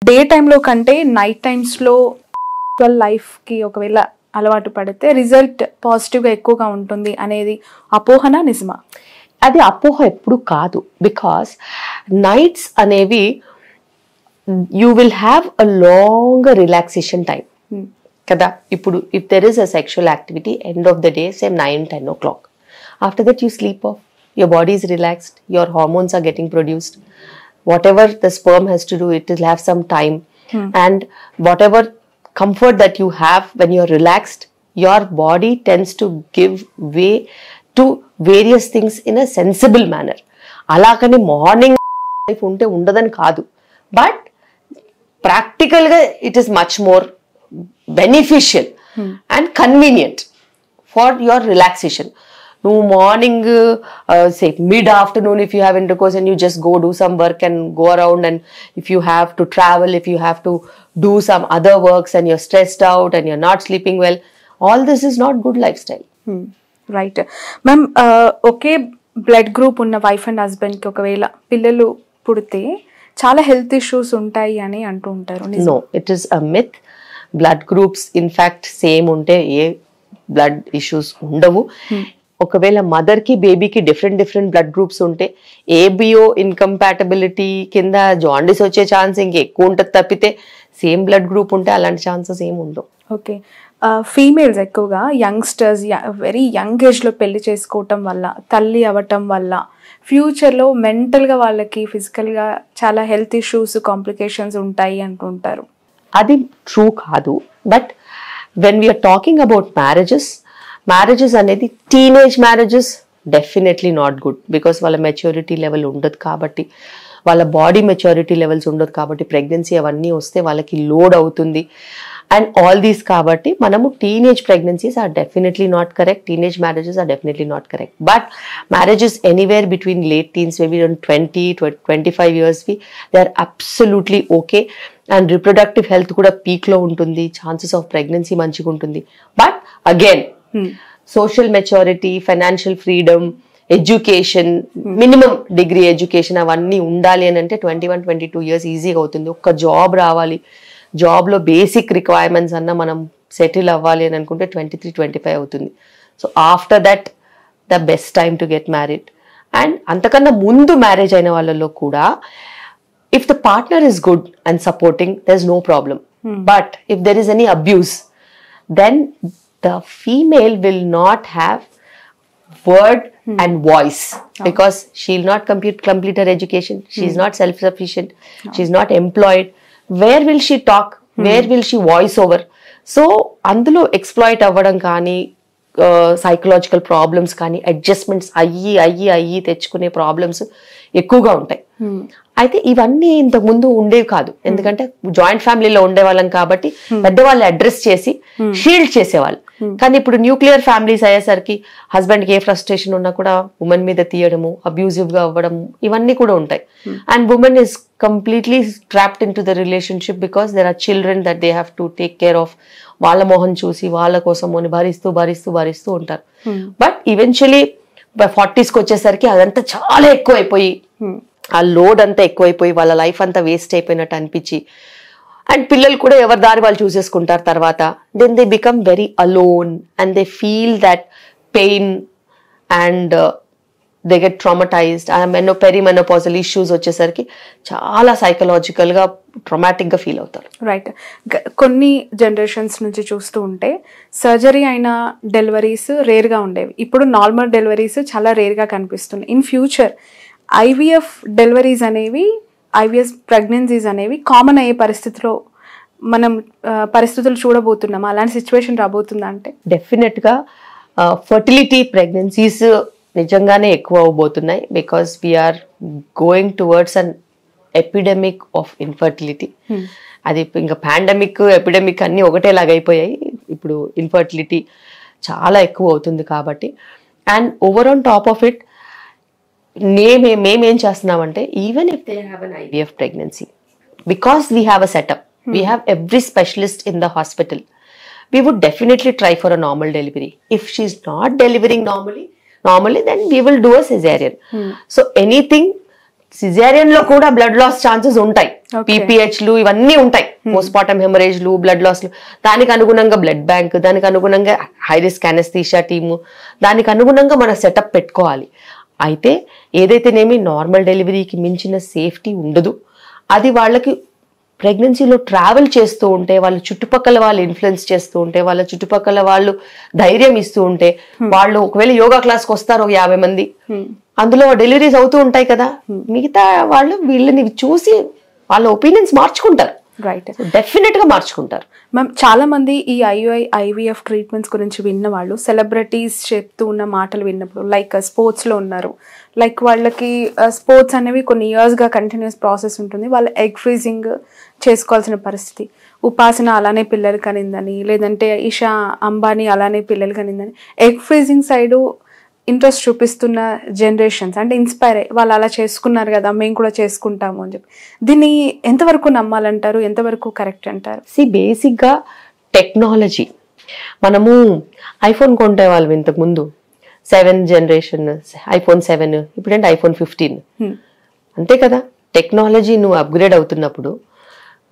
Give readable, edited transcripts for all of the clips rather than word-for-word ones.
Day టైంలో కంటే night టైమ్స్లో లైఫ్కి ఒకవేళ అలవాటు పడితే రిజల్ట్ పాజిటివ్గా ఎక్కువగా ఉంటుంది అనేది అపోహన నిజమా? అది అపోహ ఎప్పుడు కాదు. బికాస్ నైట్స్ అనేవి you will have a long relaxation time కదా. ఇప్పుడు if there is a sexual activity end of the day same 9-10 o'clock, after that you sleep of, your body is relaxed, your hormones are getting produced, whatever the sperm has to do, it will have some time, and whatever comfort that you have when you're relaxed, your body tends to give way to various things in a sensible manner. అలాగని morning life ఉంటే ఉండదని కాదు, but ప్రాక్టికల్గా it is much more beneficial and convenient for your relaxation. నువ్వు morning say mid-afternoon if you have intercourse and you just go do some work and go around, and if you have to travel, if you have to do some other works and you're stressed out and you're not sleeping well, all this is not good lifestyle. Right ma'am. Okay blood group ఉన్న wife and హస్బెండ్కి ఒకవేళ పిల్లలు పుడితే చాలా health issues ఉంటాయి అని అంటూ ఉంటారు. No, it is a myth. Blood groups in fact same ఉంటే ఏ బ్లడ్ ఇష్యూస్ ఉండవు. ఒకవేళ మదర్ కి బేబీకి డిఫరెంట్ బ్లడ్ గ్రూప్స్ ఉంటే ఏబిఓ ఇన్కంపాటబిలిటీ కింద జాండిస్ వచ్చే ఛాన్స్ ఇంకెక్కువ ఉంటుంది తప్పితే సేమ్ బ్లడ్ గ్రూప్ ఉంటే అలాంటి ఛాన్సెస్ ఏమి ఉండవు. ఓకే. ఫీమేల్స్ ఎక్కువగా యంగ్స్టర్స్ వెరీ యంగ్ ఏజ్లో పెళ్లి చేసుకోవటం వల్ల, తల్లి అవ్వటం వల్ల ఫ్యూచర్లో మెంటల్గా వాళ్ళకి ఫిజికల్గా చాలా హెల్త్ ఇష్యూస్ కాంప్లికేషన్స్ ఉంటాయి అంటుంటారు. అది ట్రూ కాదు. But when we are talking about marriages అనేది teenage marriages definitely not good. Because వాళ్ళ మెచ్యూరిటీ లెవెల్ ఉండదు కాబట్టి, వాళ్ళ బాడీ మెచ్యూరిటీ లెవెల్స్ ఉండదు కాబట్టి, ప్రెగ్నెన్సీ అవన్నీ వస్తే వాళ్ళకి లోడ్ అవుతుంది అండ్ ఆల్ దీస్. కాబట్టి మనము teenage pregnancies are definitely not correct, teenage marriages are definitely not correct. But marriages anywhere between late teens, maybe 20-25 years, they are absolutely okay. And reproductive health కూడా పీక్లో ఉంటుంది, chances of pregnancy మంచిగా ఉంటుంది. But again social maturity, financial freedom, education, minimum degree education అవన్నీ ఉండాలి అని అంటే 21-22 years ఈజీగా అవుతుంది. ఒక్క జాబ్ రావాలి, జాబ్లో బేసిక్ రిక్వైర్మెంట్స్ అన్న మనం సెటిల్ అవ్వాలి అని అనుకుంటే 23-25 అవుతుంది. So after that the best time to get married. And అంతకన్నా ముందు మ్యారేజ్ అయిన వాళ్ళలో కూడా if the partner is good and supporting, there's no problem. But if there is any abuse, then the female will not have word and voice, because she'll not complete her education, she's not self-sufficient, she's not employed. Where will she talk? Where will she voice over? So అందులో exploit అవ్వడం కానీ, psychological problems కానీ, adjustments అయ్యి తెచ్చుకునే problems ఎక్కువగా ఉంటాయి. అయితే ఇవన్నీ ఇంతకు ముందు ఉండేవి కాదు, ఎందుకంటే జాయింట్ ఫ్యామిలీలో ఉండేవాళ్ళం కాబట్టి పెద్దవాళ్ళు అడ్రస్ చేసి షీల్డ్ చేసేవాళ్ళు. కానీ ఇప్పుడు న్యూక్లియర్ ఫ్యామిలీస్ అయ్యేసరికి హస్బెండ్కి ఏ ఫ్రస్ట్రేషన్ ఉన్నా కూడా ఉమెన్ మీద తీయడము, అబ్యూజివ్ గా అవ్వడం, ఇవన్నీ కూడా ఉంటాయి. And women is completely trapped in to the relationship because there are children that they have to take care of. వాళ్ళ మొహం చూసి వాళ్ళ కోసం భరిస్తూ ఉంటారు. బట్ ఈవెన్చువలీ 40s వచ్చేసరికి అదంతా చాలా ఎక్కువైపోయి, ఆ లోడ్ అంతా ఎక్కువైపోయి వాళ్ళ లైఫ్ అంతా వేస్ట్ అయిపోయినట్టు అనిపించి, అండ్ పిల్లలు కూడా ఎవరి దారి వాళ్ళు చూసేసుకుంటారు తర్వాత. Then they become very alone and they feel that pain and they get traumatized. Perimenopausal issues వచ్చేసరికి చాలా సైకలాజికల్గా ట్రామాటిక్గా ఫీల్ అవుతారు. రైట్. కొన్ని జనరేషన్స్ నుంచి చూస్తూ ఉంటే సర్జరీ అయిన డెలివరీస్ రేర్గా ఉండేవి, ఇప్పుడు నార్మల్ డెలివరీస్ చాలా రేర్గా కనిపిస్తున్నాయి. ఇన్ ఫ్యూచర్ ఐవీఎఫ్ డెలివరీస్ అనేవి, ఐవీఎఫ్ ప్రెగ్నెన్సీస్ అనేవి కామన్ అయ్యే పరిస్థితులు చూడబోతున్నాం. అలాంటి సిచ్యువేషన్ రాబోతుందా? అంటే డెఫినెట్గా ఫర్టిలిటీ ప్రెగ్నెన్సీస్ నిజంగానే ఎక్కువ అవబోతున్నాయి. Because we are going towards an epidemic of infertility. అది ఇంకా పాండమిక్, ఎపిడమిక్ అన్నీ ఒకటేలాగా అయిపోయాయి. ఇప్పుడు ఇన్ఫర్టిలిటీ చాలా ఎక్కువ అవుతుంది కాబట్టి. And over on top of it మేమేం చేస్తున్నామంటే, even if they have an IVF pregnancy, because we have a setup, we have every specialist in the hospital, we would definitely try for a normal delivery. If she's not delivering normally, then we will do a cesarean. So anything caesarean లో కూడా blood loss chances ఉంటాయి. పీపీహెచ్లు ఇవన్నీ ఉంటాయి, post mortem హెమరేజ్లు, blood లాస్లు. దానికి అనుగుణంగా blood bank, దానికి అనుగుణంగా high risk anaesthesia team, దానికి అనుగుణంగా మన సెటప్ పెట్టుకోవాలి. అయితే ఏదైతేనేమి నార్మల్ డెలివరీకి మించిన సేఫ్టీ ఉండదు. అది వాళ్ళకి ప్రెగ్నెన్సీలో ట్రావెల్ చేస్తూ ఉంటే, వాళ్ళ చుట్టుపక్కల వాళ్ళు ఇన్ఫ్లుయెన్స్ చేస్తూ ఉంటే, వాళ్ళ చుట్టుపక్కల వాళ్ళు ధైర్యం ఇస్తూ ఉంటే, వాళ్ళు ఒకవేళ యోగా క్లాస్కి వస్తారు 50 మంది, అందులో డెలివరీస్ అవుతూ ఉంటాయి కదా, మిగతా వాళ్ళు వీళ్ళని చూసి వాళ్ళ ఒపీనియన్స్ మార్చుకుంటారు. రైట్, డెఫినెట్ గా మార్చుకుంటారు. మ్యామ్ చాలా మంది ఈ ఐవీఎఫ్ ట్రీట్మెంట్స్ గురించి విన్న వాళ్ళు సెలబ్రిటీస్ చెప్తూ ఉన్న మాటలు విన్నప్పుడు, లైక్ స్పోర్ట్స్లో ఉన్నారు, లైక్ వాళ్ళకి స్పోర్ట్స్ అనేవి కొన్ని ఇయర్స్గా కంటిన్యూస్ ప్రాసెస్ ఉంటుంది, వాళ్ళు ఎగ్ ఫ్రీజింగ్ చేసుకోవాల్సిన పరిస్థితి. ఉపాసన అలానే పిల్లలు కనిందని, లేదంటే ఇషా అంబానీ అలానే పిల్లలు కనిందని, ఎగ్ ఫ్రీజింగ్ సైడు ఇంట్రెస్ట్ చూపిస్తున్న జనరేషన్స్ అంటే ఇన్స్పైర్ అయ్యి వాళ్ళు అలా చేసుకున్నారు కదా మేము కూడా చేసుకుంటాము అని చెప్పి, దీన్ని ఎంతవరకు నమ్మాలంటారు, ఎంతవరకు కరెక్ట్ అంటారు? బేసిక్గా టెక్నాలజీ, మనము ఐఫోన్ కొంటే వాళ్ళు ఇంతకుముందు 7th జనరేషన్ iPhone 7, ఇప్పుడంటే iPhone 15, అంతే కదా. టెక్నాలజీ నువ్వు అప్గ్రేడ్ అవుతున్నప్పుడు,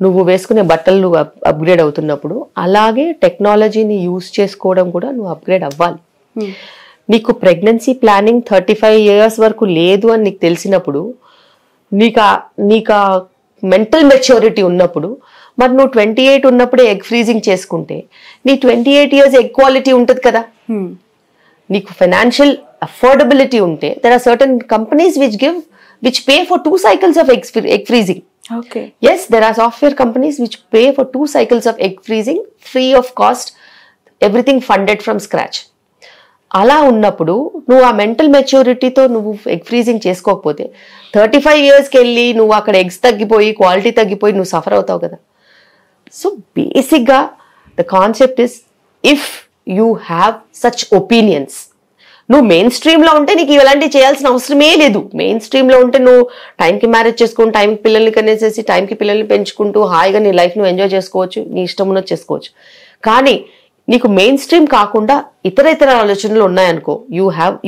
నువ్వు వేసుకునే బట్టలు అప్గ్రేడ్ అవుతున్నప్పుడు, అలాగే టెక్నాలజీని యూజ్ చేసుకోవడం కూడా నువ్వు అప్గ్రేడ్ అవ్వాలి. నీకు ప్రెగ్నెన్సీ ప్లానింగ్ 35 years వరకు లేదు అని నీకు తెలిసినప్పుడు, నీకు మెంటల్ మెచ్యూరిటీ ఉన్నప్పుడు, మరి నువ్వు 28 ఉన్నప్పుడే ఎగ్ ఫ్రీజింగ్ చేసుకుంటే నీ 28 years ఎగ్ క్వాలిటీ ఉంటుంది కదా. నీకు ఫైనాన్షియల్ అఫోర్డబిలిటీ ఉంటే, there are certain companies which pay for 2 cycles of egg freezing. Okay. Yes, there are software companies which pay for 2 cycles of egg freezing free of cost, everything funded from scratch. అలా ఉన్నప్పుడు నువ్వు ఆ mental మెచ్యూరిటీతో నువ్వు egg freezing చేసుకోకపోతే 35 yearsకి వెళ్ళి నువ్వు అక్కడ eggs తగ్గిపోయి, క్వాలిటీ తగ్గిపోయి నువ్వు సఫర్ అవుతావు కదా. సో బేసిక్గా the concept is, if you have such opinions, నువ్వు మెయిన్ స్ట్రీమ్లో ఉంటే నీకు ఇలాంటివి చేయాల్సిన అవసరమే లేదు. మెయిన్ స్ట్రీమ్లో ఉంటే నువ్వు టైంకి మ్యారేజ్ చేసుకుని, టైంకి పిల్లల్ని కనేసేసి, టైంకి పిల్లల్ని పెంచుకుంటూ హాయిగా నీ లైఫ్ నువ్వు ఎంజాయ్ చేసుకోవచ్చు, నీ ఇష్టం ఉన్నది చేసుకోవచ్చు. కానీ నీకు మెయిన్ స్ట్రీమ్ కాకుండా ఇతర ఆలోచనలు ఉన్నాయనుకో, you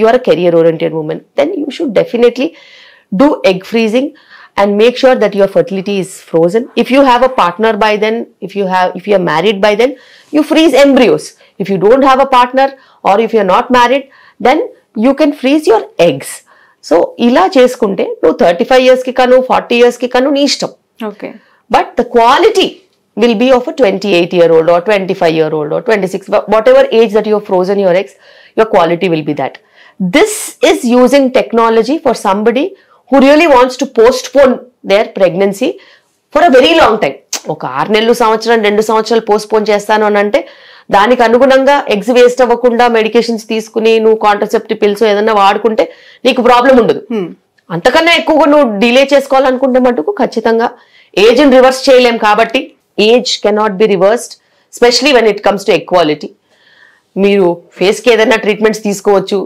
are a career oriented women, then you should definitely do egg freezing and make sure that your fertility is frozen. If you have a partner by then, if you are married by then, you freeze embryos. If you don't have a partner or if you are not married, then you can freeze your eggs. So ila cheskunte no 35 years ki kanu 40 years ki kanu nee ishtam. Okay. But the quality will be of a 28-year-old or 25-year-old or 26, whatever age that you have frozen your eggs, your quality will be that. This is using technology for somebody who really wants to postpone their pregnancy for a very long time. ఒక 6 నెలలు, సంవత్సరం, 2 సంవత్సరాలు postpone చేస్తాను అని అంటే, దానికి అనుగుణంగా eggs waste అవ్వకుండా మెడికేషన్స్ తీసుకుని నువ్వు కాంట్రసెప్టివ్ పిల్స్ ఏదన్నా వాడుకుంటే నీకు ప్రాబ్లం ఉండదు. అంతకన్నా ఎక్కువగా నువ్వు డిలే చేసుకోవాలనుకుంటే మటుకు ఖచ్చితంగా ఏజ్ని రివర్స్ చేయలేం. కాబట్టి age cannot be reversed, especially when it comes to equality. మీరు ఫేస్కి ఏదైనా ట్రీట్మెంట్స్ తీసుకోవచ్చు,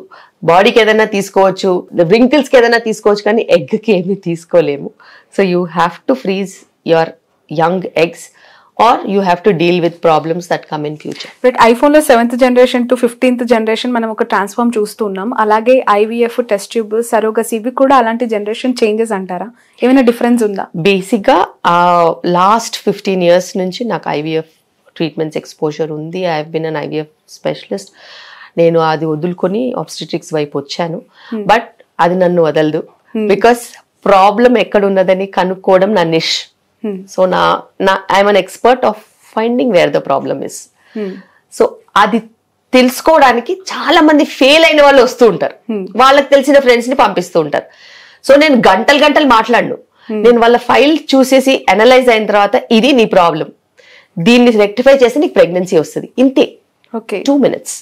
బాడీకి ఏదైనా తీసుకోవచ్చు, రింకిల్స్కి ఏదైనా తీసుకోవచ్చు, కానీ ఎగ్కి ఏమీ తీసుకోలేము. So you have to freeze your young eggs or you have to deal with problems that come in future. But ఐఫోన్లో 7th generation to 15th generation మనం ఒక ట్రాన్స్ఫార్మ్ చూస్తూ ఉన్నాం. అలాగే ఐవీఎఫ్, టెస్ట్ ట్యూబ్, సరోగసీ ఇవి కూడా అలాంటి జనరేషన్ చేంజెస్ అంటారా? ఏమైనా డిఫరెన్స్ ఉందా? బేసిక్గా లాస్ట్ 15 years నుంచి నాకు ఐవీఎఫ్ ట్రీట్మెంట్స్ ఎక్స్పోజర్ ఉంది. I have been an IVF specialist. నేను అది వదులుకొని ఆబ్స్టెట్రిక్స్ వైపు వచ్చాను. బట్ అది నన్ను వదలదు, బికాస్ ప్రాబ్లం ఎక్కడున్నదని కనుక్కోవడం నా niche. So I'm an expert of finding where the problem is. So అది తెలుసుకోవడానికి చాలా మంది ఫెయిల్ అయిన వాళ్ళు వస్తూ ఉంటారు, వాళ్ళకి తెలిసిన ఫ్రెండ్స్ ని పంపిస్తూ ఉంటారు. సో నేను గంటలు మాట్లాడను. నేను వాళ్ళ ఫైల్ చూసేసి అనలైజ్ అయిన తర్వాత, ఇది నీ ప్రాబ్లం, దీన్ని రెక్టిఫై చేస్తే నీకు ప్రెగ్నెన్సీ వస్తుంది, ఇంతే. 2 minutes.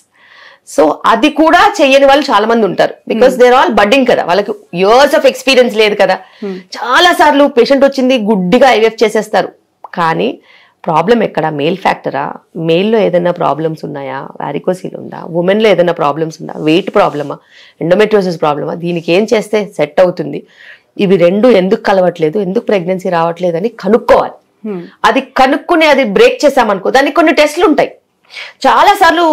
సో అది కూడా చెయ్యని వాళ్ళు చాలా మంది ఉంటారు, బికాస్ దేర్ ఆల్ బడ్డింగ్ కదా, వాళ్ళకి ఇయర్స్ ఆఫ్ ఎక్స్పీరియన్స్ లేదు కదా. చాలా సార్లు పేషెంట్ వచ్చింది గుడ్డిగా ఐవీఎఫ్ చేసేస్తారు. కానీ ప్రాబ్లం ఎక్కడ? మేల్ ఫ్యాక్టరా? మేల్లో ఏదైనా ప్రాబ్లమ్స్ ఉన్నాయా? వారికోసిల్ ఉందా? ఉమెన్లో ఏదైనా ప్రాబ్లమ్స్ ఉందా? వెయిట్ ప్రాబ్లమా? ఎండోమెట్రియోసిస్ ప్రాబ్లమా? దీనికి ఏం చేస్తే సెట్ అవుతుంది? ఇవి రెండు ఎందుకు కలవట్లేదు, ఎందుకు ప్రెగ్నెన్సీ రావట్లేదు అని కనుక్కోవాలి. అది కనుక్కుని అది బ్రేక్ చేసామనుకో, దానికి కొన్ని టెస్ట్లు ఉంటాయి. చాలా సార్లు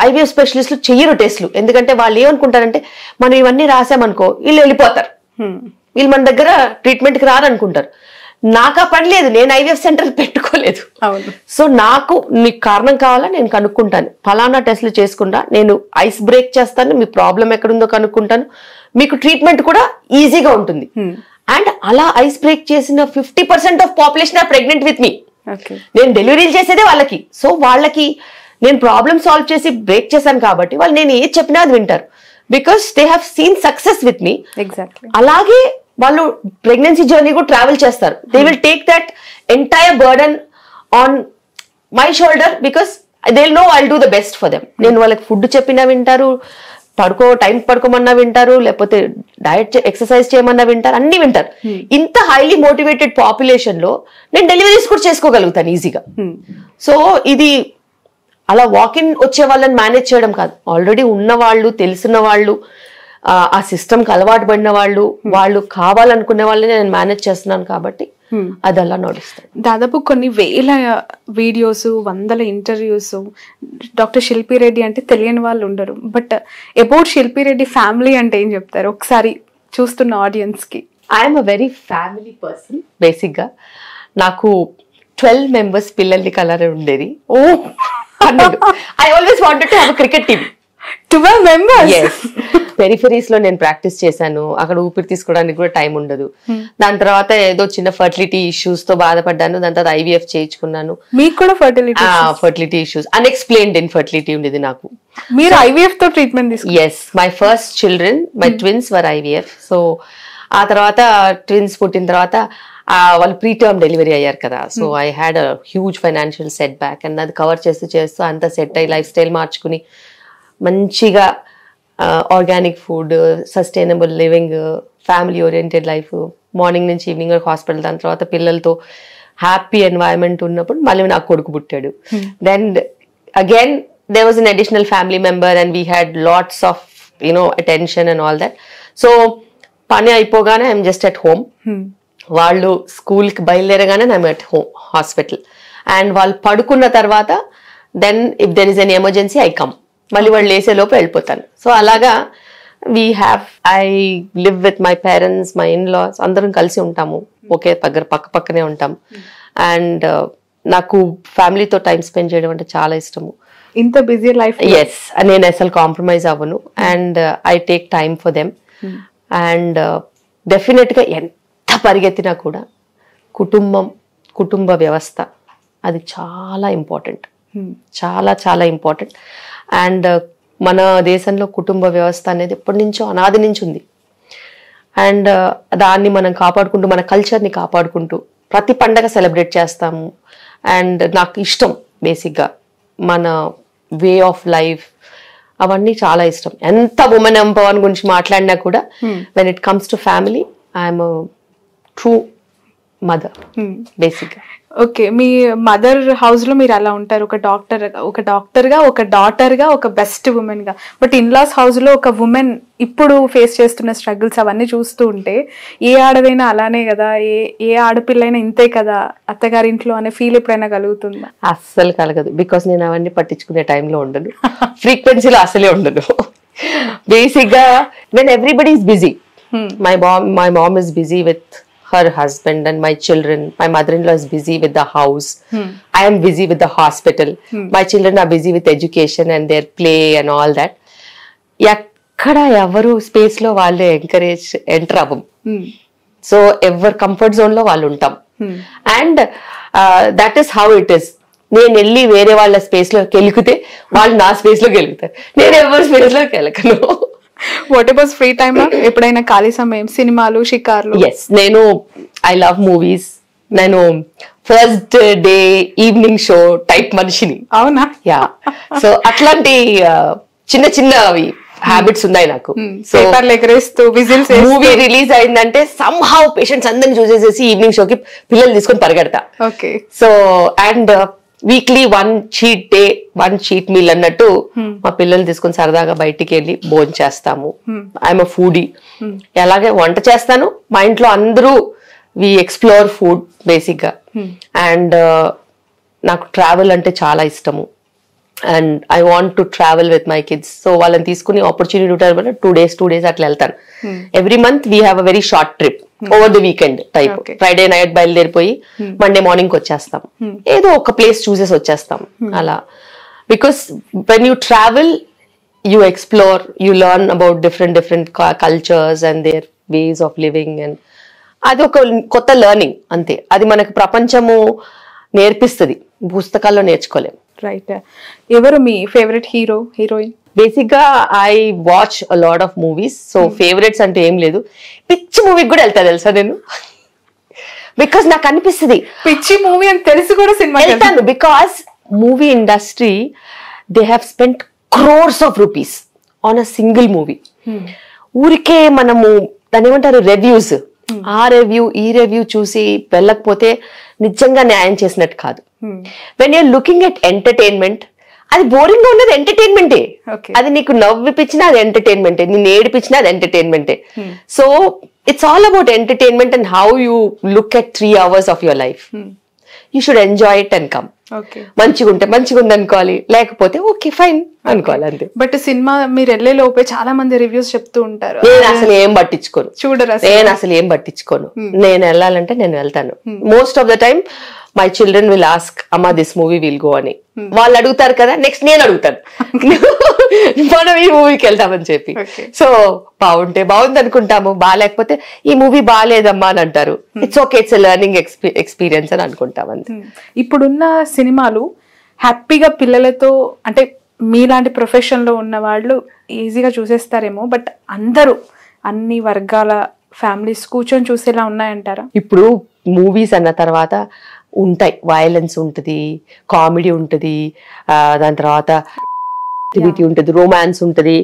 ఐవీఎఫ్ స్పెషలిస్టులు చెయ్యరు టెస్ట్లు, ఎందుకంటే వాళ్ళు ఏమనుకుంటారంటే మనం ఇవన్నీ రాసామనుకో వీళ్ళు వెళ్ళిపోతారు, వీళ్ళు మన దగ్గర ట్రీట్మెంట్కి రారనుకుంటారు. నాకు ఆ పని లేదు, నేను ఐవీఎఫ్ సెంటర్ పెట్టుకోలేదు. సో నాకు మీకు కారణం కావాలా, నేను కనుక్కుంటాను, ఫలానా టెస్ట్లు చేసుకుంటా, నేను ఐస్ బ్రేక్ చేస్తాను, మీ ప్రాబ్లం ఎక్కడుందో కనుక్కుంటాను, మీకు ట్రీట్మెంట్ కూడా ఈజీగా ఉంటుంది. అండ్ అలా ఐస్ బ్రేక్ చేసిన 50% of population are pregnant with me. నేను డెలివరీలు చేసేదే వాళ్ళకి. సో వాళ్ళకి నేను ప్రాబ్లమ్ సాల్వ్ చేసి బ్రేక్ చేశాను కాబట్టి వాళ్ళు నేను ఏది చెప్పినా అది వింటారు. Because they have seen success with me. అలాగే వాళ్ళు ప్రెగ్నెన్సీ జర్నీ కూడా ట్రావెల్ చేస్తారు. They will take that entire burden on my shoulder because they will know I will do the best for them. నేను వాళ్ళకి ఫుడ్ చెప్పినా వింటారు, time పడుకోమన్నా వింటారు, లేకపోతే డయట్ ఎక్సర్సైజ్ చేయమన్నా వింటారు, అన్ని వింటారు. ఇంత హైలీ మోటివేటెడ్ పాపులేషన్ లో నేను డెలివరీస్ కూడా చేసుకోగలుగుతాను ఈజీగా. సో ఇది అలా వాకిన్ వచ్చే వాళ్ళని మేనేజ్ చేయడం కాదు, ఆల్రెడీ ఉన్న వాళ్ళు, తెలిసిన వాళ్ళు, ఆ సిస్టమ్కి అలవాటు పడిన వాళ్ళు, వాళ్ళు కావాలనుకునే వాళ్ళని నేను మేనేజ్ చేస్తున్నాను కాబట్టి అది అలా నడుస్తుంది. దాదాపు కొన్ని వేల వీడియోస్, వందల ఇంటర్వ్యూస్. డాక్టర్ శిల్పి రెడ్డి అంటే తెలియని వాళ్ళు ఉండరు. బట్ అబౌట్ శిల్పి రెడ్డి ఫ్యామిలీ అంటే ఏం చెప్తారు ఒకసారి చూస్తున్న ఆడియన్స్ కి? I'm a very family person. Basic గా నాకు 12 members పిల్లల్ని కలర్ ఉండేది. I always wanted to have a cricket team. 12 members? Yes. Peripheries లో నేను ప్రాక్టీస్ చేశాను. అక్కడ ఊపిరి తీసుకోవడానికి కూడా టైం ఉండదు. దాని తర్వాత ఏదో చిన్న ఫర్టిలిటీ ఇష్యూస్ తో బాధపడ్డాను. దాని తర్వాత ఐవీఎఫ్ చేయించుకున్నాను. మీకు కూడా ఫర్టిలిటీ ఇష్యూస్, అన్ఎక్స్ప్లెయిన్డ్ ఇన్ఫర్టిలిటీ ఉండేది నాకు. మీరు ఐవీఎఫ్ తో ట్రీట్మెంట్ తీసుకున్నారు? Yes, my first children, my twins were IVF. So ఆ తర్వాత ట్విన్స్ పుట్టిన తర్వాత వాళ్ళు ప్రీ టర్మ్ డెలివరీ అయ్యారు కదా. So I had a huge financial set back. And అది కవర్ చేస్తూ అంతా సెట్ అయ్యి లైఫ్ స్టైల్ మార్చుకుని మంచిగా organic food, sustainable living, family oriented life, morning నుంచి ఈవినింగ్ వరకు హాస్పిటల్, దాని తర్వాత పిల్లలతో హ్యాపీ ఎన్వైరన్మెంట్ ఉన్నప్పుడు మళ్ళీ నాకు కొడుకు పుట్టాడు. Then again there was an additional family member and we had lots of attention and all that. So పని అయిపోగానే ఐఎమ్ జస్ట్ అట్ హోమ్. వాళ్ళు స్కూల్కి బయలుదేరగానే I'm at home hospital. And వాళ్ళు పడుకున్న తర్వాత then if there is an emergency I come. మళ్ళీ వాళ్ళు లేసే లోపు వెళ్ళిపోతాను. సో అలాగా I live with my parents, my in-laws, అందరం కలిసి ఉంటాము, ఒకే దగ్గర పక్కనే ఉంటాం. అండ్ నాకు ఫ్యామిలీతో టైం స్పెండ్ చేయడం అంటే చాలా ఇష్టము. ఇంత బిజీ లైఫ్? ఎస్, నేను అసలు కాంప్రమైజ్ అవ్వను. And I take time for them. And definite గా ఎంత పరిగెత్తినా కూడా కుటుంబ వ్యవస్థ అది చాలా ఇంపార్టెంట్, చాలా చాలా ఇంపార్టెంట్. అండ్ మన దేశంలో కుటుంబ వ్యవస్థ అనేది ఎప్పటి నుంచో అనాది నుంచి ఉంది. అండ్ దాన్ని మనం కాపాడుకుంటూ, మన కల్చర్ని కాపాడుకుంటూ ప్రతి పండగ సెలబ్రేట్ చేస్తాము. అండ్ నాకు ఇష్టం బేసిక్గా మన వే ఆఫ్ లైఫ్, అవన్నీ చాలా ఇష్టం. ఎంత ఉమెన్ ఎంపవర్మెంట్ గురించి మాట్లాడినా కూడా when it comes to family I'm true mother బేసిక్గా. ఓకే, మీ మదర్ హౌస్ లో మీరు అలా ఉంటారు, ఒక డాక్టర్గా, ఒక డాటర్గా, ఒక బెస్ట్ ఉమెన్ గా. బట్ ఇన్లాస్ హౌస్ లో ఒక ఉమెన్ ఇప్పుడు ఫేస్ చేస్తున్న స్ట్రగుల్స్ అవన్నీ చూస్తూ ఉంటే ఏ ఆడదైనా అలానే కదా, ఏ ఆడపిల్లైనా ఇంతే కదా అత్తగారింట్లో అనే ఫీల్ ఎప్పుడైనా కలుగుతుందా? అస్సలు కలగదు. బికాస్ నేను అవన్నీ పట్టించుకునే టైంలో ఉండను, ఫ్రీక్వెన్సీలో అసలే ఉండను. బేసిక్ గా when everybody is busy, my mom is busy with her husband and my children, my mother-in-law is busy with the house, I am busy with the hospital, my children are busy with education and their play and all that. Ekkada evaru space lo valle encourage enter avvam. So ever comfort zone lo vallu untam. And that is how it is. నేను వెళ్ళి వేరే వాళ్ళ space లో కెలికితే వాళ్ళు నా space లో కెలుగుతారు, నేను ఎవరి స్పేస్ లో కెలకను. What about free time? ఎప్పుడైనా ఖాళీ సమయం, సినిమాలు, షికార్లు? ఎస్, నేను ఐ లవ్ మూవీస్. నేను first day evening show type మనిషిని. అవునా? యా. సో అట్లాంటి చిన్న చిన్నవి హ్యాబిట్స్ ఉన్నాయి నాకు. సో మూవీ రిలీజ్ అయిందంటే సమ్ హౌ పేషెంట్స్ అందరిని చూసేసేసి ఈవినింగ్ షోకి పిల్లలు తీసుకొని పరిగెడతా. Okay. So and weekly 1 cheat day, 1 cheat meal అన్నట్టు మా పిల్లల్ని తీసుకొని సరదాగా బయటికి వెళ్ళి భోజనం చేస్తాము. I'm a foodie. అలాగే వంట చేస్తాను. మా ఇంట్లో అందరూ వి ఎక్స్ప్లోర్ ఫుడ్ బేసిక్ గా. అండ్ నాకు ట్రావెల్ అంటే చాలా ఇష్టము. And I want to travel with my kids. So వాళ్ళని తీసుకుని ఆపర్చునిటీ ఉంటుంది 2 days అట్లా వెళ్తాను. Every month we have a very short trip over the weekend type. Friday night బయలుదేరిపోయి మండే మార్నింగ్ వచ్చేస్తాం, ఏదో ఒక ప్లేస్ చూసేసి వచ్చేస్తాం అలా. Because when you travel you explore, you learn about different cultures and their ways of living, and అది ఒక కొత్త లెర్నింగ్ అంతే. అది మనకు ప్రపంచము నేర్పిస్తుంది, పుస్తకాల్లో నేర్చుకోలేం. రైట్. ఎవరు మీ ఫేవరెట్ హీరో హీరోయిన్? బేసిక్ గా I watch a lot of movies. So favourites అంటే ఏం లేదు. పిచ్చి మూవీకి కూడా వెళ్తా తెలుసా నేను, బికాస్ నాకు అనిపిస్తుంది పిచ్చి మూవీ అని తెలిసి కూడా సినిమా వెళ్తాను. Because movie industry they have spent crores of rupees on a single movie. ఊరికే మనము దాని ఏమంటారు రివ్యూస్, ఆ రివ్యూ ఈ రివ్యూ చూసి వెళ్ళకపోతే నిజంగా న్యాయం చేసినట్టు కాదు. When you're looking at entertainment, అది బోరింగ్ గా ఉన్నది ఎంటర్టైన్మెంటే. అది నీకు నవ్విపించినా అది ఎంటర్టైన్మెంటే, నిన్ను ఏడిపించినా అది ఎంటర్టైన్మెంటే. So it's all about entertainment and how you look at 3 hours of your life. You should enjoy it and come. మంచిగా ఉంటే మంచిగా ఉంది అనుకోవాలి, లేకపోతే ఓకే ఫైన్ అనుకోవాలి అంతే. బట్ సినిమా మీరు వెళ్ళే లోపే చాలా మంది రివ్యూస్ చెప్తూ ఉంటారు, నేను అసలు ఏం పట్టించుకోను. చూడరా? నేను అసలు ఏం పట్టించుకోను. నేను వెళ్ళాలంటే నేను వెళ్తాను. Most of the time my children will ask అమ్మా దిస్ మూవీ విల్ గో అని. వాళ్ళు అడుగుతారు కదా, నెక్స్ట్ నేను అడుగుతాను మనం ఈ మూవీకి వెళ్తామని చెప్పి. సో బాగుంటే బాగుంది అనుకుంటాము, బాగాలేకపోతే ఈ మూవీ బాగాలేదమ్మా అని అంటారు. It's okay, it's learning experience అని అనుకుంటాం అంతే. ఇప్పుడున్న సినిమాలు హ్యాపీగా పిల్లలతో, అంటే మీలాంటి ప్రొఫెషన్ లో ఉన్న వాళ్ళు ఈజీగా చూసేస్తారేమో, బట్ అందరూ అన్ని వర్గాల ఫ్యామిలీస్ కూర్చొని చూసేలా ఉన్నాయంటారా? ఇప్పుడు మూవీస్ అన్న తర్వాత ఉంటాయి, వైలెన్స్ ఉంటుంది, కామెడీ ఉంటుంది, దాని తర్వాత యాక్టివిటీ ఉంటుంది, రొమాన్స్ ఉంటుంది.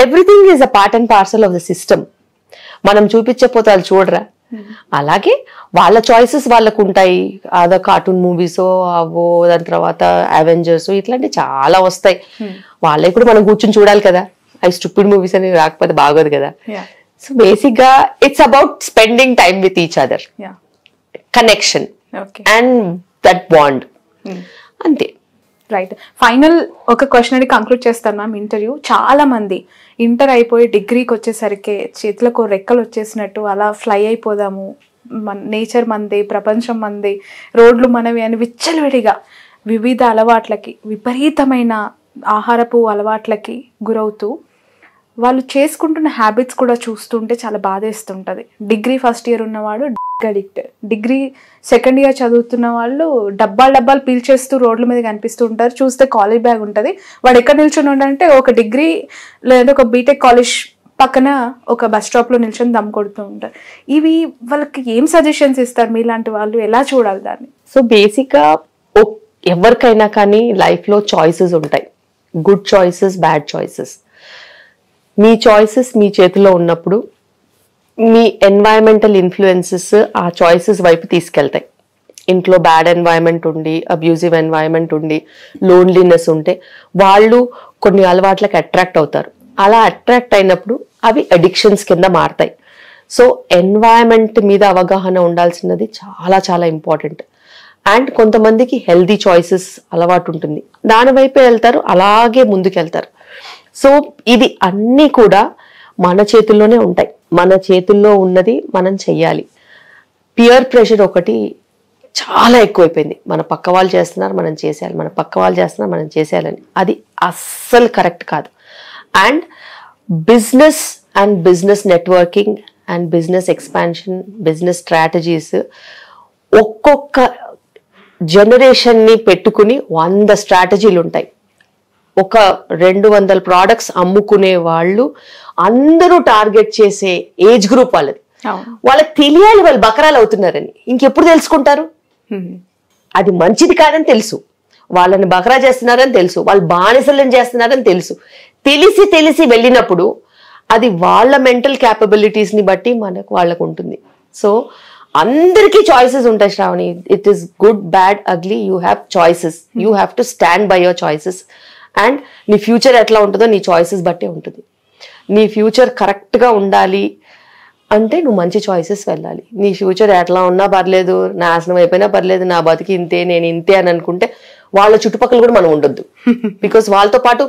Everything is a part and parcel of the system. మనం చూపించకపోతే వాళ్ళు చూడరా? అలాగే వాళ్ళ చాయిసెస్ వాళ్ళకు ఉంటాయి. అదో కార్టూన్ మూవీస్ అవో, దాని తర్వాత అవెంజర్స్ ఇట్లాంటి చాలా వస్తాయి. వాళ్ళకి కూడా మనం కూర్చొని చూడాలి కదా. అవి స్టూపిడ్ మూవీస్ అని రాకపోతే బాగోదు కదా. సో బేసిక్ గా it's about spending time with each other, connection and that bond అంతే. రైట్. ఫైనల్ ఒక క్వశ్చన్ అడిగి కంక్లూడ్ చేస్తాను మ్యామ్ ఇంటర్వ్యూ. చాలా మంది ఇంటర్ అయిపోయి డిగ్రీకి వచ్చేసరికి చేతులకు రెక్కలు వచ్చేసినట్టు అలా ఫ్లై అయిపోదాము, నేచర్ మంది, ప్రపంచం మంది, రోడ్లు మనవి అని విచ్చలవిడిగా వివిధ అలవాట్లకి, విపరీతమైన ఆహారపు అలవాట్లకి గురవుతూ వాళ్ళు చేసుకుంటున్న హ్యాబిట్స్ కూడా చూస్తుంటే చాలా బాధేస్తుంటుంది. డిగ్రీ ఫస్ట్ ఇయర్ ఉన్నవాడు అడిక్ట్, డిగ్రీ సెకండ్ ఇయర్ చదువుతున్న వాళ్ళు డబ్బాలు పీల్చేస్తూ రోడ్ల మీద కనిపిస్తూ ఉంటారు. చూస్తే కాలేజ్ బ్యాగ్ ఉంటుంది, వాడు ఎక్కడ నిల్చొని ఉండంటే ఒక డిగ్రీ లేదా ఒక బీటెక్ కాలేజ్ పక్కన ఒక బస్ స్టాప్లో నిల్చొని దమ్ కొడుతూ ఉంటారు. ఇవి వాళ్ళకి ఏం సజెషన్స్ ఇస్తారు మీలాంటి వాళ్ళు, ఎలా చూడాలి దాన్ని? సో బేసిక్గా ఎవరికైనా కానీ లైఫ్లో చాయిసెస్ ఉంటాయి, గుడ్ చాయిసెస్, బ్యాడ్ చాయిసెస్. మీ చాయిసెస్ మీ చేతిలో ఉన్నప్పుడు మీ ఎన్వైరన్మెంటల్ ఇన్ఫ్లుయెన్సెస్ ఆ చాయిసెస్ వైపు తీసుకెళ్తాయి. ఇంట్లో బ్యాడ్ ఎన్వైరన్మెంట్ ఉండి, అబ్యూజివ్ ఎన్వైరన్మెంట్ ఉండి, లోన్లీనెస్ ఉంటే వాళ్ళు కొన్ని అలవాట్లకు అట్రాక్ట్ అవుతారు. అలా అట్రాక్ట్ అయినప్పుడు అవి అడిక్షన్స్ కింద మారతాయి. సో ఎన్వైరన్మెంట్ మీద అవగాహన ఉండాల్సినది చాలా చాలా ఇంపార్టెంట్. అండ్ కొంతమందికి హెల్దీ చాయిసెస్ అలవాటు ఉంటుంది, దాని వైపే వెళ్తారు, అలాగే ముందుకెళ్తారు. సో ఇది అన్నీ కూడా మన చేతుల్లోనే ఉంటాయి. మన చేతుల్లో ఉన్నది మనం చెయ్యాలి. పియర్ ప్రెషర్ ఒకటి చాలా ఎక్కువైపోయింది. మన పక్క వాళ్ళు చేస్తున్నారు మనం చేసేయాలి, మన పక్క వాళ్ళు చేస్తున్నారు మనం చేసేయాలని. అది అస్సలు కరెక్ట్ కాదు. And business and business networking and business expansion, business strategies ఒక్కొక్క జనరేషన్ని పెట్టుకుని 100 స్ట్రాటజీలు ఉంటాయి. ఒక 200 ప్రోడక్ట్స్ అమ్ముకునే వాళ్ళు అందరూ టార్గెట్ చేసే ఏజ్ గ్రూప్ వాళ్ళది. వాళ్ళకి తెలియాలి వాళ్ళు బకరాలు అవుతున్నారని. ఇంకెప్పుడు తెలుసుకుంటారు? అది మంచిది కాదని తెలుసు, వాళ్ళని బకరా చేస్తున్నారని తెలుసు, వాళ్ళు బానిసలను చేస్తున్నారని తెలుసు. తెలిసి వెళ్ళినప్పుడు అది వాళ్ళ మెంటల్ క్యాపబిలిటీస్ ని బట్టి వాళ్ళకు ఉంటుంది. సో అందరికీ చాయిసెస్ ఉంటాయి Shravani. It is good, bad, ugly. You have choices, you have to stand by your choices. And నీ ఫ్యూచర్ ఎట్లా ఉంటుందో నీ చాయిసెస్ బట్టే ఉంటుంది. నీ ఫ్యూచర్ కరెక్ట్గా ఉండాలి అంటే నువ్వు మంచి చాయిసెస్ వెళ్ళాలి. నీ ఫ్యూచర్ ఎట్లా ఉన్నా పర్లేదు, నాశనం అయిపోయినా పర్లేదు, నా బతికి ఇంతే, నేను ఇంతే అని అనుకుంటే వాళ్ళ చుట్టుపక్కల కూడా మనం ఉండొద్దు. బికాస్ వాళ్ళతో పాటు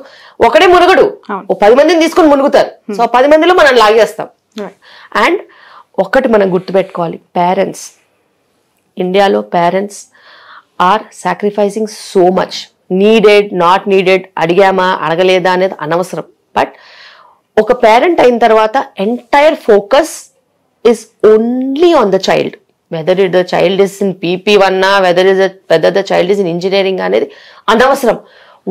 ఒకడే మునుగడు, 10 మందిని తీసుకొని మునుగుతారు. సో 10 మందిలో మనం లాగేస్తాం. అండ్ ఒకటి మనం గుర్తుపెట్టుకోవాలి, పేరెంట్స్, ఇండియాలో parents are sacrificing so much. Needed, not needed, అడిగామా అడగలేదా అనేది అనవసరం. బట్ ఒక పేరెంట్ అయిన తర్వాత entire focus is only on the child, whether the child is in PP1 whether the child is in engineering అనేది అనవసరం.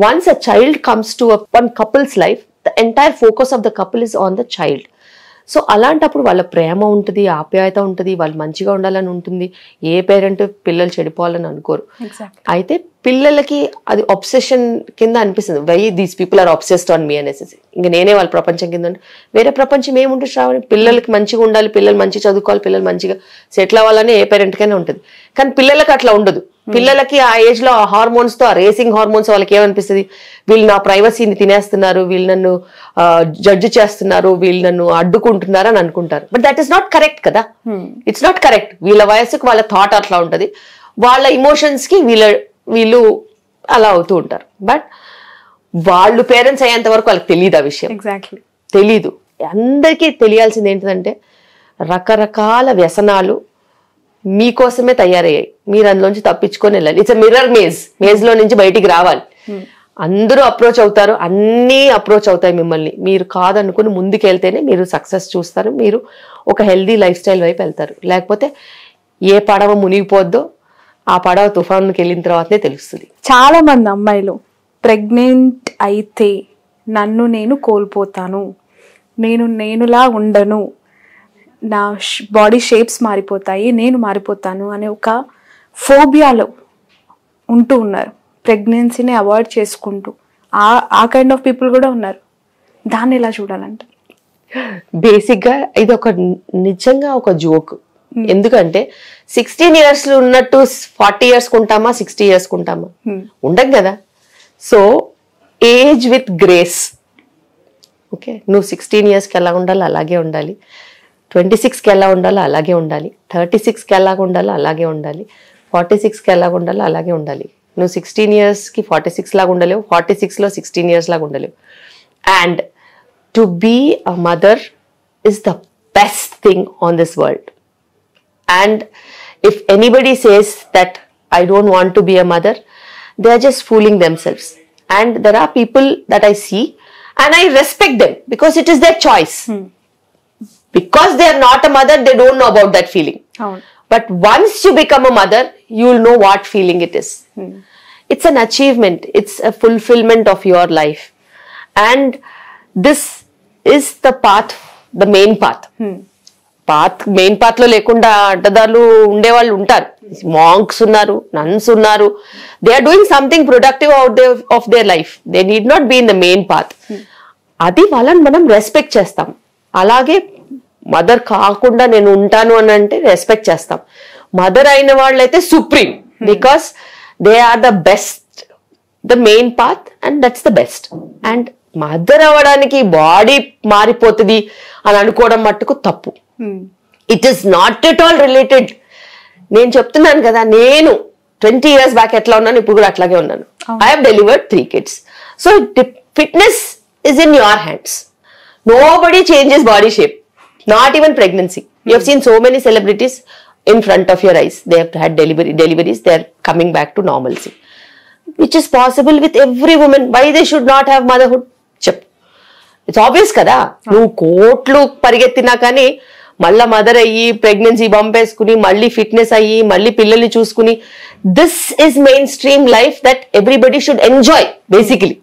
Once a child comes to one couple's life, the entire focus of the couple is on the child. So అలాంటప్పుడు వాళ్ళ ప్రేమ ఉంటుంది, ఆప్యాయత ఉంటుంది, వాళ్ళు మంచిగా ఉండాలని ఉంటుంది. ఏ పేరెంట్ పిల్లలు చెడిపోవాలని అనుకోరు. అయితే పిల్లలకి అది అబ్సెషన్ కింద అనిపిస్తుంది. Why these people are obsessed on me అనేసి. ఇంకా నేనే వాళ్ళ ప్రపంచం కింద, వేరే ప్రపంచం ఏముంటుంది శ్రావణి? పిల్లలకి మంచిగా ఉండాలి, పిల్లలు మంచిగా చదువుకోవాలి, పిల్లలు మంచిగా సెటిల్ అవ్వాలని ఏ పేరెంట్కైనా ఉంటుంది. కానీ పిల్లలకి అట్లా ఉండదు. పిల్లలకి ఆ ఏజ్ లో ఆ హార్మోన్స్ తో, ఆ రేసింగ్ హార్మోన్స్ వాళ్ళకి ఏమనిపిస్తుంది? వీళ్ళు నా ప్రైవసీని తినేస్తున్నారు, వీళ్ళు నన్ను జడ్జి చేస్తున్నారు, వీళ్ళు నన్ను అడ్డుకుంటున్నారు అని అనుకుంటారు. But that is not correct కదా. It's not correct. వీళ్ళ వయసుకు వాళ్ళ థాట్ అట్లా ఉంటది, వాళ్ళ ఇమోషన్స్ కి వీళ్ళు అలా అవుతూ ఉంటారు. బట్ వాళ్ళు పేరెంట్స్ అయ్యేంత వరకు వాళ్ళకి తెలియదు ఆ విషయం. తెలీదు. అందరికీ తెలియాల్సింది ఏంటంటే రకరకాల వ్యసనాలు మీకోసమే తయారయ్యాయి, మీరు అందులోంచి తప్పించుకొని వెళ్ళాలి. ఇట్స్ మిర్రర్ మేజ్ లో నుంచి బయటికి రావాలి. అందరూ అప్రోచ్ అవుతారు, అన్నీ అప్రోచ్ అవుతాయి మిమ్మల్ని. మీరు కాదనుకుని ముందుకెళ్తేనే మీరు సక్సెస్ చూస్తారు, మీరు ఒక హెల్దీ లైఫ్ స్టైల్ వైపు వెళ్తారు. లేకపోతే ఏ పడవ మునిగిపోద్దో ఆ పడవ తుఫాన్కి వెళ్ళిన తర్వాతనే తెలుస్తుంది. చాలా మంది అమ్మాయిలు ప్రెగ్నెంట్ అయితే నన్ను నేను కోల్పోతాను, నేనులా ఉండను, నా బాడీ షేప్స్ మారిపోతాయి, నేను మారిపోతాను అనే ఒక ఫోబియాలో ఉంటూ ఉన్నారు. ప్రెగ్నెన్సీని అవాయిడ్ చేసుకుంటూ ఆ కైండ్ ఆఫ్ పీపుల్ కూడా ఉన్నారు. దాన్ని ఎలా చూడాలంట? బేసిక్గా ఇది ఒక నిజంగా ఒక జోక్. ఎందుకంటే 16 years ఉన్నట్టు 40 years కుంటామా, 60 years కుంటామా? ఉండం కదా. So age with grace. Okay, నువ్వు 16 yearsకి ఎలా ఉండాలో అలాగే ఉండాలి, 26కి ఎలా ఉండాలో అలాగే ఉండాలి, 36కి ఎలా ఉండాలో అలాగే ఉండాలి, 46కి ఎలా ఉండాలో అలాగే ఉండాలి. నువ్వు 16 yearsకి 46 లాగా ఉండలేవు, 46లో 16 years లాగా ఉండలేవు. And to be a mother is the best thing on this world. And if anybody says that I don't want to be a mother, they are just fooling themselves. And there are people that I see and I respect them because it is their choice. Because they are not a mother, they don't know about that feeling. But once you become a mother, you will know what feeling it is. It's an achievement. It's a fulfillment of your life. And this is the path, the main path. Main path లో లేకుండా అడ్డదారులు ఉండేవాళ్ళు ఉంటారు. Monks ఉన్నారు, nuns ఉన్నారు. They are doing something productive of their life. They need not be in the main path. అది వాళ్ళని మనం రెస్పెక్ట్ చేస్తాం. అలాగే మదర్ కాకుండా నేను ఉంటాను అని అంటే రెస్పెక్ట్ చేస్తాం. మదర్ అయిన వాళ్ళైతే supreme, because they are the best, the main path, and that's the best. And mother అవ్వడానికి బాడీ మారిపోతుంది అని అనుకోవడం మట్టుకు తప్పు. It is not at all related. నేను చెప్తున్నాను కదా, నేను 20 years బ్యాక్ ఎట్లా ఉన్నాను, ఇప్పుడు కూడా అట్లాగే ఉన్నాను. I have delivered 3 kids. So fitness is in your hands. Nobody changes body shape, not even pregnancy. You have seen so many celebrities in front of your eyes. They have had deliveries. They are coming back to normalcy, which is possible with every woman. Why they should not have motherhood? Chep. It's obvious kada. నువ్వు కోట్లు పరిగెత్తినా కానీ మళ్ళా mother అయ్యి pregnancy పంపేసుకుని మళ్ళీ fitness అయ్యి మళ్ళీ పిల్లల్ని చూసుకుని, this is main stream life that everybody should enjoy basically.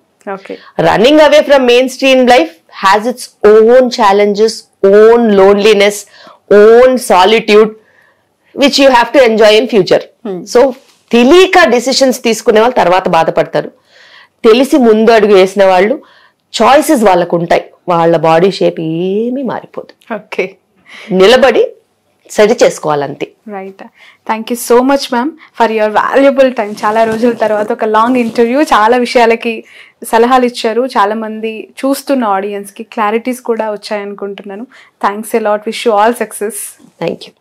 Running away from mainstream life has its own challenges, own loneliness, own solitude, which you have to enjoy in future. So తెలియక decisions తీసుకునే వాళ్ళు తర్వాత బాధపడతారు. తెలిసి ముందు అడుగు వేసిన వాళ్ళు చాయిసెస్ వాళ్ళకు ఉంటాయి. వాళ్ళ బాడీ షేప్ ఏమీ మారిపోదు. ఓకే, నిలబడి సరి చేసుకోవాలంతే. Right. Thank you so much ma'am for your valuable time. చాలా రోజుల తర్వాత ఒక లాంగ్ ఇంటర్వ్యూ, చాలా విషయాలకి సలహాలు ఇచ్చారు. చాలా మంది చూస్తున్న ఆడియన్స్కి క్లారిటీస్ కూడా వచ్చాయనుకుంటున్నాను. Thanks a lot. Wish you all success. Thank you.